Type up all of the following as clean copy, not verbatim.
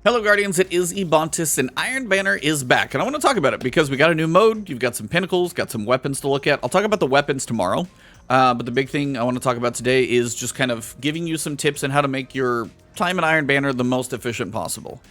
Hello Guardians, it is Ebontis and Iron Banner is back, and I want to talk about it because we got a new mode, you've got some pinnacles, got some weapons to look at. I'll talk about the weapons tomorrow, but the big thing I want to talk about today is just kind of giving you some tips on how to make your time in Iron Banner the most efficient possible.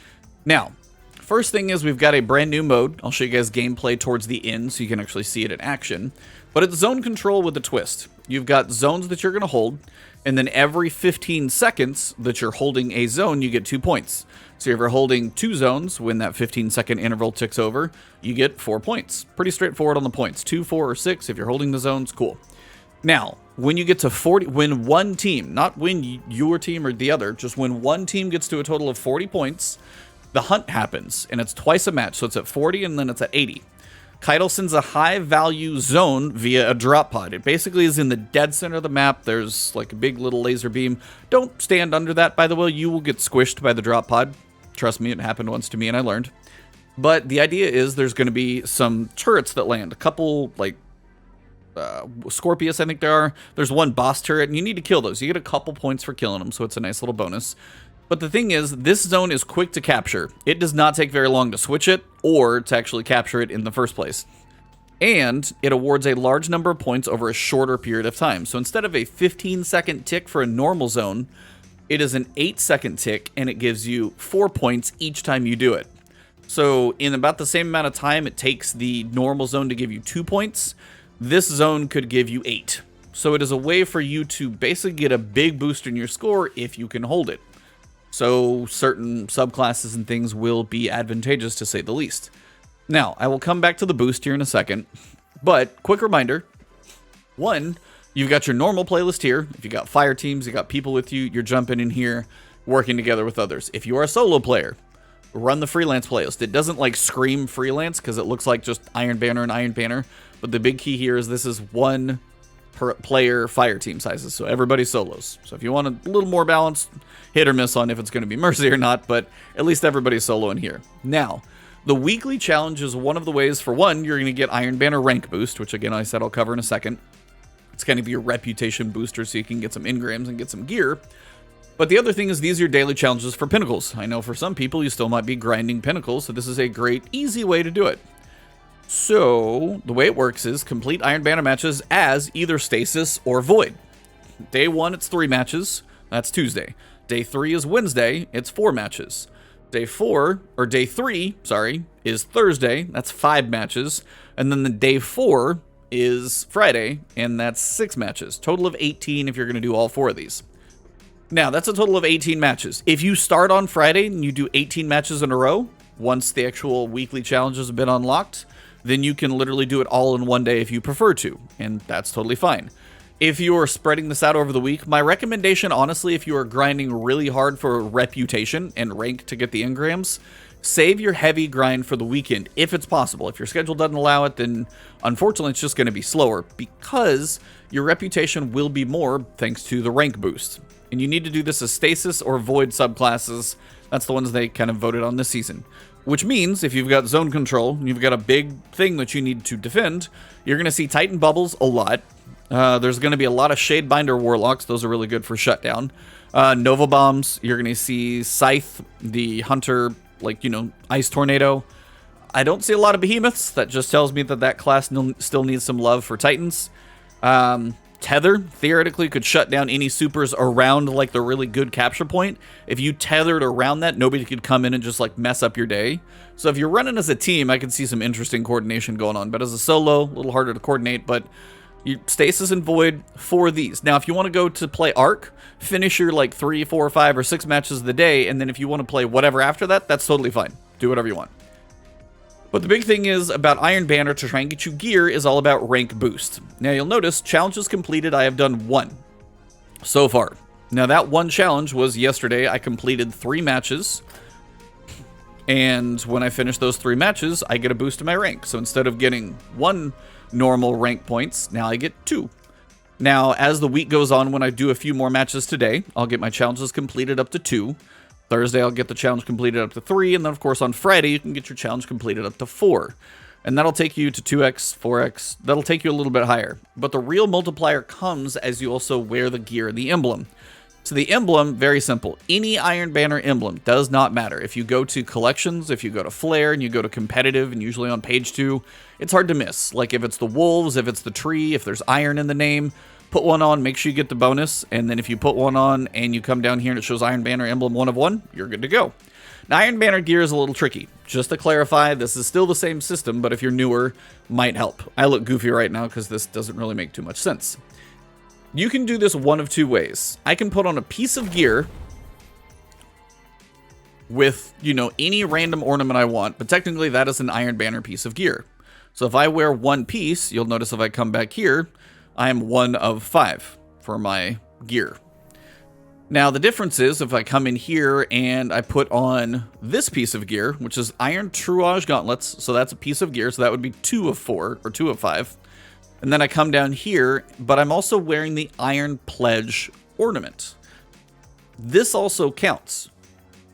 Now, first thing is we've got a brand new mode. I'll show you guys gameplay towards the end so you can actually see it in action, but it's zone control with a twist. You've got zones that you're going to hold, and then every 15 seconds that you're holding a zone, you get 2 points. So if you're holding 2 zones, when that 15-second interval ticks over, you get 4 points. Pretty straightforward on the points. 2, 4, or 6 if you're holding the zones, cool. Now, when you get to 40, when one team, not when your team or the other, just when one team gets to a total of 40 points, the hunt happens, and it's twice a match. So it's at 40, and then it's at 80. Caiatl sends a high-value zone via a drop pod. It basically is in the dead center of the map. There's like a big little laser beam. Don't stand under that, by the way. You will get squished by the drop pod. Trust me, it happened once to me and I learned. But the idea is there's going to be some turrets that land. A couple, like, Scorpius, I think there are. There's one boss turret, and you need to kill those. You get a couple points for killing them, so it's a nice little bonus. But the thing is, this zone is quick to capture. It does not take very long to switch it, or to actually capture it in the first place. And it awards a large number of points over a shorter period of time. So instead of a 15-second tick for a normal zone, it is an 8-second tick, and it gives you 4 points each time you do it. So in about the same amount of time it takes the normal zone to give you 2 points, this zone could give you 8. So it is a way for you to basically get a big boost in your score if you can hold it. So certain subclasses and things will be advantageous, to say the least. Now, I will come back to the boost here in a second, but quick reminder, 1, you've got your normal playlist here. If you got fire teams, you got people with you, you're jumping in here, working together with others. If you are a solo player, run the freelance playlist. It doesn't like scream freelance because it looks like just Iron Banner and Iron Banner, but the big key here is this is 1 per player fire team sizes, so everybody's solos. So if you want a little more balance, hit or miss on if it's going to be Mercy or not, but at least everybody's solo in here. Now, the weekly challenge is one of the ways, for one, you're going to get Iron Banner rank boost, which again I said I'll cover in a second. It's kind of your reputation booster so you can get some engrams and get some gear. But the other thing is these are your daily challenges for pinnacles. I know for some people you still might be grinding pinnacles, so this is a great, easy way to do it. So, the way it works is complete Iron Banner matches as either Stasis or Void. Day 1, it's 3 matches. That's Tuesday. Day 3 is Wednesday. It's 4 matches. Day 3, is Thursday. That's 5 matches. And then the day 4 is Friday, and that's 6 matches. Total of 18 if you're going to do all 4 of these. Now, that's a total of 18 matches. If you start on Friday and you do 18 matches in a row, once the actual weekly challenges have been unlocked, then you can literally do it all in one day if you prefer to, and that's totally fine. If you are spreading this out over the week, my recommendation, honestly, if you are grinding really hard for reputation and rank to get the engrams, save your heavy grind for the weekend, if it's possible. If your schedule doesn't allow it, then unfortunately it's just going to be slower, because your reputation will be more thanks to the rank boost. And you need to do this as Stasis or Void subclasses. That's the ones they kind of voted on this season. Which means, if you've got zone control, and you've got a big thing that you need to defend, you're going to see Titan Bubbles a lot. There's going to be a lot of Shadebinder Warlocks. Those are really good for shutdown. Nova Bombs. You're going to see Scythe, the Hunter, like, you know, Ice Tornado. I don't see a lot of Behemoths. That just tells me that that class still needs some love for Titans. Tether, theoretically, could shut down any supers around, like, the really good capture point. If you tethered around that, nobody could come in and just, like, mess up your day. So if you're running as a team, I can see some interesting coordination going on. But as a solo, a little harder to coordinate, but Stasis and Void for these. Now, if you want to go to play Arc, finish your, like, 3, 4, 5, or 6 matches of the day, and then if you want to play whatever after that, that's totally fine. Do whatever you want. But the big thing is about Iron Banner to try and get you gear is all about rank boost. Now you'll notice challenges completed, I have done 1 so far. Now that 1 challenge was yesterday. I completed 3 matches. And when I finish those 3 matches, I get a boost in my rank. So instead of getting 1 normal rank points, now I get 2. Now as the week goes on, when I do a few more matches today, I'll get my challenges completed up to 2. Thursday, I'll get the challenge completed up to 3, and then, of course, on Friday, you can get your challenge completed up to 4. And that'll take you to 2x, 4x, that'll take you a little bit higher. But the real multiplier comes as you also wear the gear and the emblem. So the emblem, very simple. Any Iron Banner emblem, does not matter. If you go to collections, if you go to Flare, and you go to competitive, and usually on page 2, it's hard to miss. Like if it's the wolves, if it's the tree, if there's iron in the name, put one on, make sure you get the bonus, and then if you put one on and you come down here and it shows Iron Banner emblem 1 of 1, you're good to go. Now Iron Banner gear is a little tricky. Just to clarify, this is still the same system, but if you're newer, might help. I look goofy right now because this doesn't really make too much sense. You can do this one of 2 ways. I can put on a piece of gear with, you know, any random ornament I want, but technically that is an Iron Banner piece of gear. So if I wear 1 piece, you'll notice if I come back here, I am 1 of 5 for my gear. Now the difference is if I come in here and I put on this piece of gear, which is Iron Truage Gauntlets, so that's a piece of gear, so that would be 2 of 4, or 2 of 5. And then I come down here, but I'm also wearing the Iron Pledge ornament. This also counts.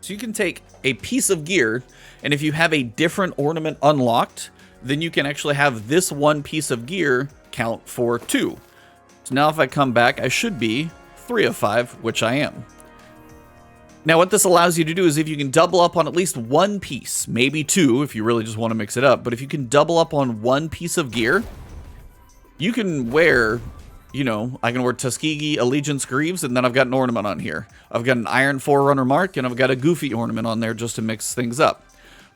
So you can take a piece of gear, and if you have a different ornament unlocked, then you can actually have this 1 piece of gear count for 2. So now if I come back, I should be 3 of 5, which I am. Now what this allows you to do is if you can double up on at least 1 piece, maybe 2 if you really just want to mix it up, but if you can double up on 1 piece of gear, you can wear, you know, I can wear Tuskegee Allegiance Greaves, and then I've got an ornament on here. I've got an Iron Forerunner Mark, and I've got a Goofy ornament on there just to mix things up.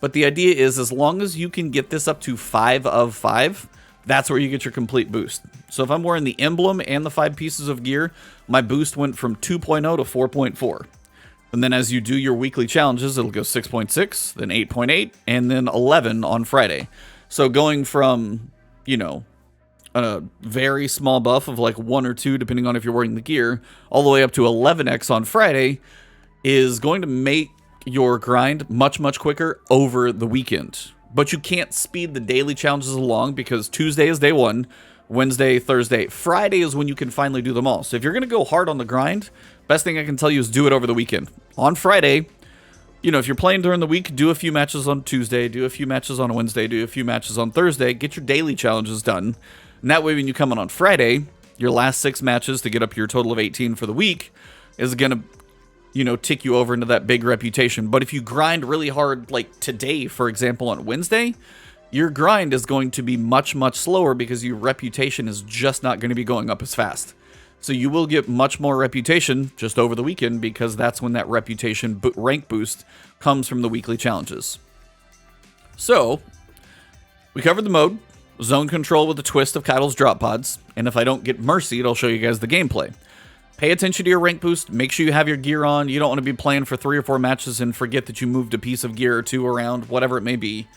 But the idea is as long as you can get this up to 5 of 5, that's where you get your complete boost. So if I'm wearing the emblem and the 5 pieces of gear, my boost went from 2.0 to 4.4. And then as you do your weekly challenges, it'll go 6.6, then 8.8, and then 11 on Friday. So going from, you know, a very small buff of like 1 or 2, depending on if you're wearing the gear, all the way up to 11x on Friday is going to make your grind much, much quicker over the weekend. But you can't speed the daily challenges along because Tuesday is day 1, Wednesday, Thursday, Friday is when you can finally do them all. So if you're going to go hard on the grind, best thing I can tell you is do it over the weekend. On Friday, you know, if you're playing during the week, do a few matches on Tuesday, do a few matches on Wednesday, do a few matches on Thursday, get your daily challenges done. And that way when you come in on Friday, your last 6 matches to get up your total of 18 for the week is going to, you know, tick you over into that big reputation. But if you grind really hard, like today, for example, on Wednesday, your grind is going to be much, much slower because your reputation is just not going to be going up as fast. So you will get much more reputation just over the weekend because that's when that reputation rank boost comes from the weekly challenges. So we covered the mode. Zone control with the twist of Caiatl's drop pods, and if I don't get mercied, I'll show you guys the gameplay. Pay attention to your rank boost, make sure you have your gear on, you don't want to be playing for 3 or 4 matches and forget that you moved a piece of gear or 2 around, whatever it may be.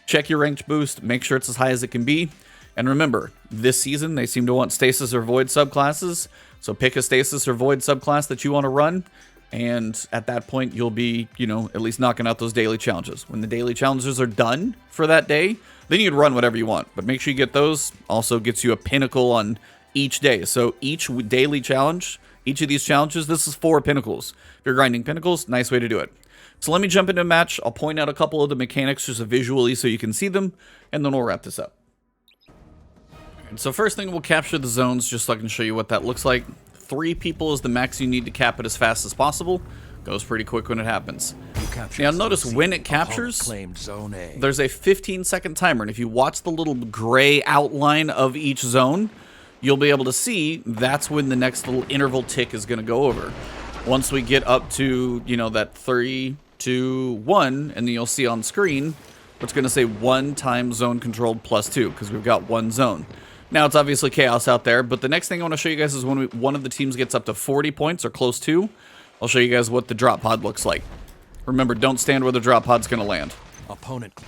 Check your rank boost, make sure it's as high as it can be, and remember, this season they seem to want Stasis or Void subclasses, so pick a Stasis or Void subclass that you want to run, and at that point you'll be, you know, at least knocking out those daily challenges. When the daily challenges are done for that day, then you can run whatever you want, but make sure you get those. Also gets you a pinnacle on each day. So each daily challenge, each of these challenges, this is 4 pinnacles. If you're grinding pinnacles, nice way to do it. So let me jump into a match. I'll point out a couple of the mechanics just visually so you can see them, and then we'll wrap this up. And so first thing, we'll capture the zones just so I can show you what that looks like. 3 people is the max you need to cap it as fast as possible. Goes pretty quick when it happens. Now notice when it captures, there's a 15-second timer, and if you watch the little gray outline of each zone, you'll be able to see that's when the next little interval tick is going to go over. Once we get up to, you know, that 3, 2, 1, and then you'll see on screen, it's going to say 1 time zone controlled plus 2, because we've got 1 zone. Now, it's obviously chaos out there, but the next thing I want to show you guys is when one of the teams gets up to 40 points or close to, I'll show you guys what the drop pod looks like. Remember, don't stand where the drop pod's going to land. Opponent.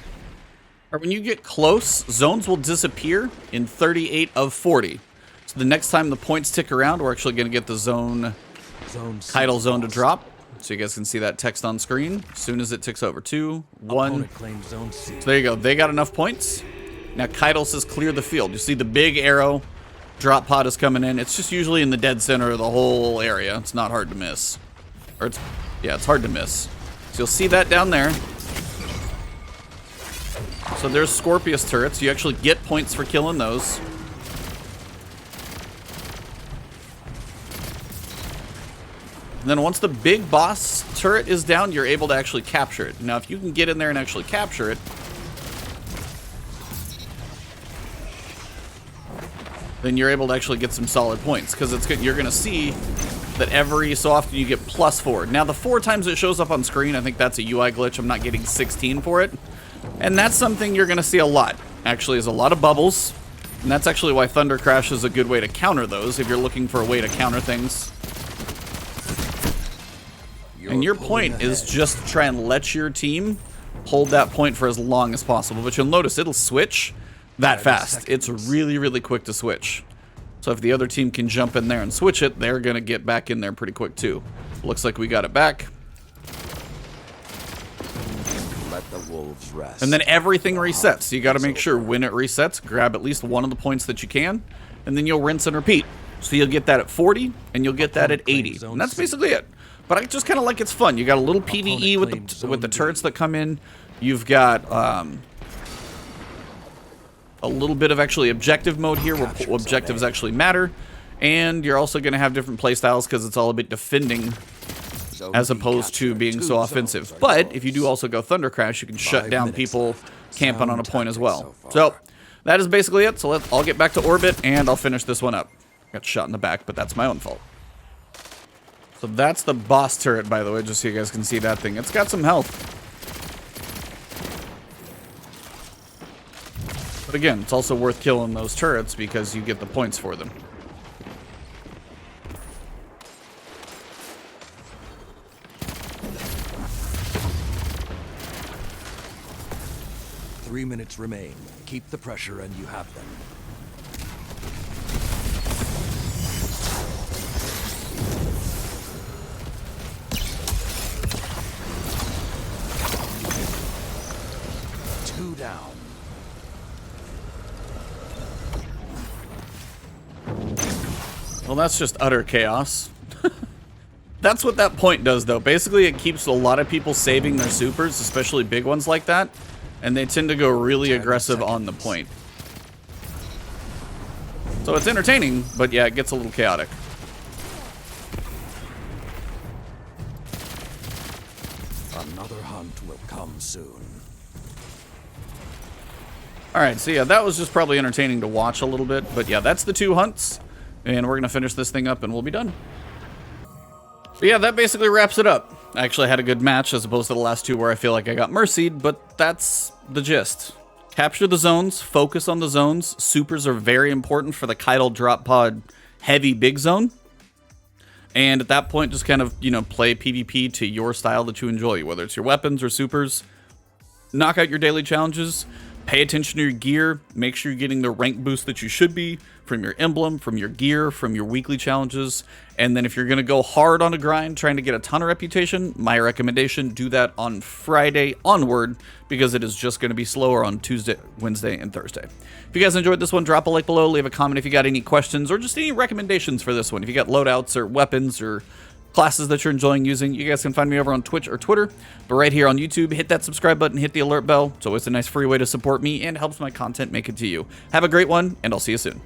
Or when you get close, zones will disappear in 38 of 40. So the next time the points tick around, we're actually going to get the Caiatl zone to drop. So you guys can see that text on screen as soon as it ticks over. 2, 1. So there you go. They got enough points. Now Caiatl says clear the field. You see the big arrow. Drop pod is coming in. It's just usually in the dead center of the whole area. It's not hard to miss. Or it's hard to miss. So you'll see that down there. So there's Scorpius turrets. You actually get points for killing those. And then once the big boss turret is down, you're able to actually capture it. Now, if you can get in there and actually capture it, then you're able to actually get some solid points, because it's good. You're going to see that every so often you get +4. Now, the 4 times it shows up on screen, I think that's a UI glitch. I'm not getting 16 for it. And that's something you're going to see a lot. Actually, is a lot of bubbles. And that's actually why Thunder Crash is a good way to counter those, if you're looking for a way to counter things. And your point is just try and let your team hold that point for as long as possible. But you'll notice it'll switch that fast. It's really, really quick to switch. So if the other team can jump in there and switch it, they're going to get back in there pretty quick too. Looks like we got it back. Let the wolves rest. And then everything resets. You got to make sure when it resets, grab at least one of the points that you can, and then you'll rinse and repeat. So you'll get that at 40, and you'll get that at 80. And that's basically it. But I just kind of like it's fun. You got a little PvE with the turrets that come in. You've got a little bit of actually objective mode here, where objectives actually matter. And you're also going to have different playstyles, because it's all about defending as opposed to being so offensive. But if you do also go Thunder Crash, you can shut down people camping on a point as well. So that is basically it. So I'll get back to orbit, and I'll finish this one up. Got shot in the back, but that's my own fault. So that's the boss turret, by the way, just so you guys can see that thing. It's got some health. But again, it's also worth killing those turrets because you get the points for them. Three minutes remain. Keep the pressure and you have them. Two down. Well, that's just utter chaos. That's what that point does, though. Basically, it keeps a lot of people saving their supers, especially big ones like that, and they tend to go really aggressive on the point. So it's entertaining, but yeah, it gets a little chaotic. Another hunt will come soon. Alright, so yeah, that was just probably entertaining to watch a little bit, but yeah, that's the 2 hunts. And we're going to finish this thing up and we'll be done. But yeah, that basically wraps it up. I actually had a good match as opposed to the last 2 where I feel like I got mercied, but that's the gist. Capture the zones, focus on the zones. Supers are very important for the Caiatl drop pod heavy big zone. And at that point, just kind of, you know, play PvP to your style that you enjoy, whether it's your weapons or supers. Knock out your daily challenges. Pay attention to your gear. Make sure you're getting the rank boost that you should be from your emblem, from your gear, from your weekly challenges. And then if you're going to go hard on a grind, trying to get a ton of reputation, my recommendation, do that on Friday onward, because it is just going to be slower on Tuesday, Wednesday, and Thursday. If you guys enjoyed this one, drop a like below, leave a comment if you got any questions or just any recommendations for this one. If you got loadouts or weapons or classes that you're enjoying using, you guys can find me over on Twitch or Twitter. But right here on YouTube, hit that subscribe button, hit the alert bell. It's always a nice free way to support me and helps my content make it to you. Have a great one, and I'll see you soon.